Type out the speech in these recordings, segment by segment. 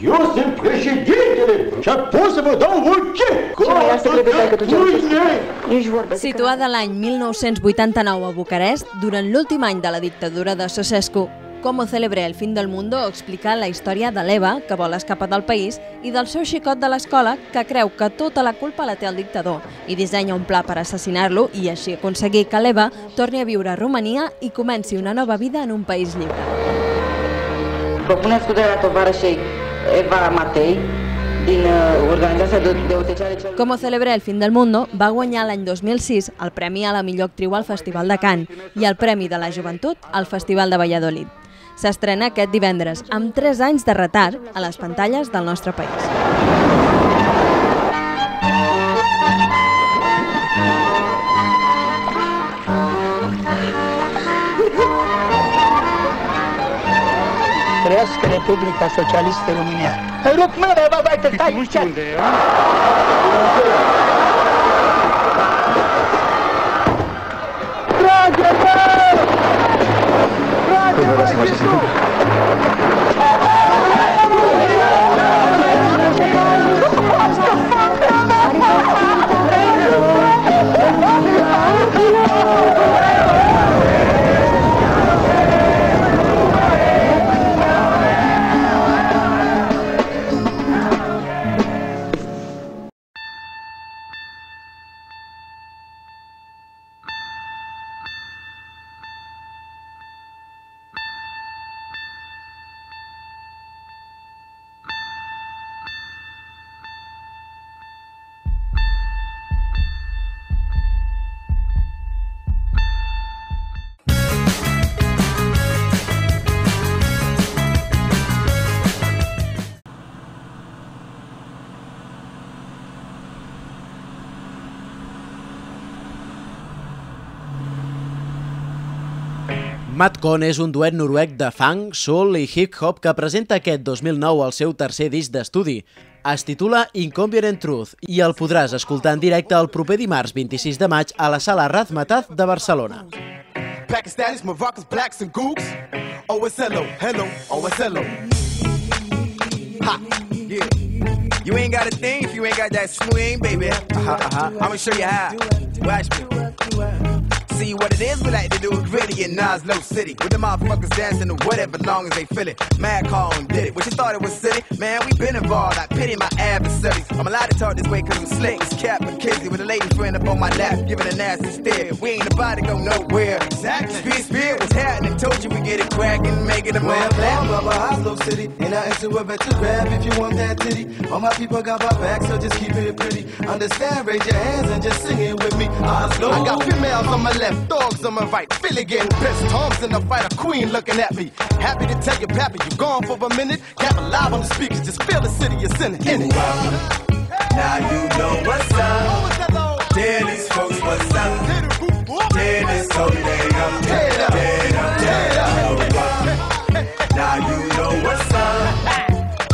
Eu sunt președintele și pot să vă dau orice! Situada l'any 1989 a Bucarest, durant l'últim any de la dictadura de Ceausescu, Cómo celebré el fin del mundo explica la història de l'Eva, que vol escapar del país, i del seu xicot de l'escola, que creu que tota la culpa la té el dictador, i dissenya un pla per assassinar-lo i així aconseguir que l'Eva torni a viure a Romania i comenci una nova vida en un país lliure. Propune scuderea tovarășei Eva Matei din organizația de OTC. Cómo celebré el fin del mundo va guanyar l'any 2006 el Premi a la millor actriu al Festival de Cannes i el Premi de la Joventut al Festival de Valladolid. S'estrena aquest divendres, amb 3 anys de retard, a les pantalles del nostre país. Trăiască Republica Socialistă România! Rup mâna, bă, băi, te stai! Nu știu unde e, Trage-mă! Trage-mă, Iisus! Madcon és un duet noruec de funk, soul i hip-hop que presenta aquest 2009 el seu tercer disc d'estudi. Es titula Inconvenient Truth i el podràs escoltar en directe el proper dimarts 26 de maig a la Sala Razmataz de Barcelona. Pakistanis, Moroccans, blacks and gooks. Oh, it's hello, hello, oh, it's hello. Ha, yeah. You ain't got a thing if you ain't got that swing, baby. I'ma show you how. Watch me. See what it is, we like to do it gritty in Naslo City. With the motherfuckers dancing to whatever long as they feel it. Mad Call and did it. What you thought it was silly? Man, we been involved. I pity my adversaries. I'm allowed to talk this way cause I'm slick. It's Cap and Kizzy with a lady friend up on my lap, giving a nasty stare. We ain't about to go nowhere. Exactly. Speed was happening. Told you we get it cracking, make it a man. I'm from Oslo City, and I into a bet to grab if you want that titty. All my people got my back, so just keep it pretty. Understand, raise your hands and just sing it with me. Oslo. I got females on my left, dogs on my right. Philly getting pissed, Tom's in the fight, a queen looking at me. Happy to tell you, Pappy, you gone for a minute. Cap alive on the speakers, just feel the city is in it. Now you know what's up. Tell these folks what's up. Tell this whole thing up. Now you know what's up.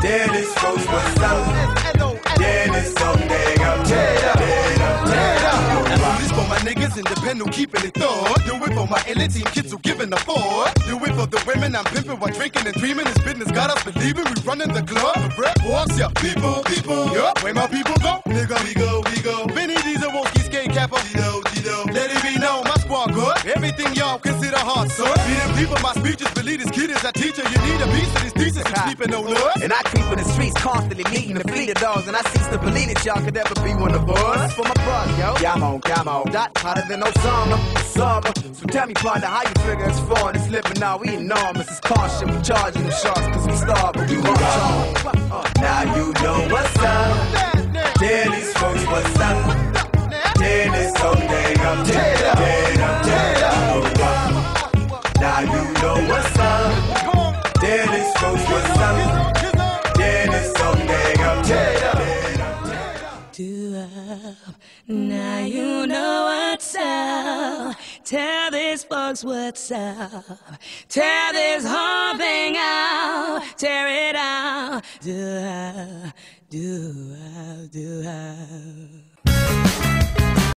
Tell these folks what's up. Tell this whole thing up. For my niggas independent, keeping it thought. Do it for my elite team kids who giving a fuck. Do it for the women I'm pimping while drinking and dreaming. This business got us believing we running the club. The rap walks, yeah. People, yup. Where my people go, nigga, we go. Vinny Diesel, Wolski, Skate Kappa, Dido. Let it be known, my squad good. Everything y'all consider hard, son. Be them people, my speeches, believe this kid is a teacher. You need a piece of this thesis, and sleeping no love. And I creep in the streets constantly meeting the fleet of dogs. And I cease to believe that y'all could ever be one of us. For my bros, yo. Come on. That hotter than Osama. So tell me, partner, how you figure it's fun? It's living now, we enormous. It's caution, we charging them shots, cause we starve, but we march on. Now you know what's up. Tell these folks what's up. Tell this whole thing up. Now you know what's up. Tell these folks what's up. Tell this whole thing up. Now you know what's up. Tell these folks what's up. Tear this whole thing out. Tear it out. Do.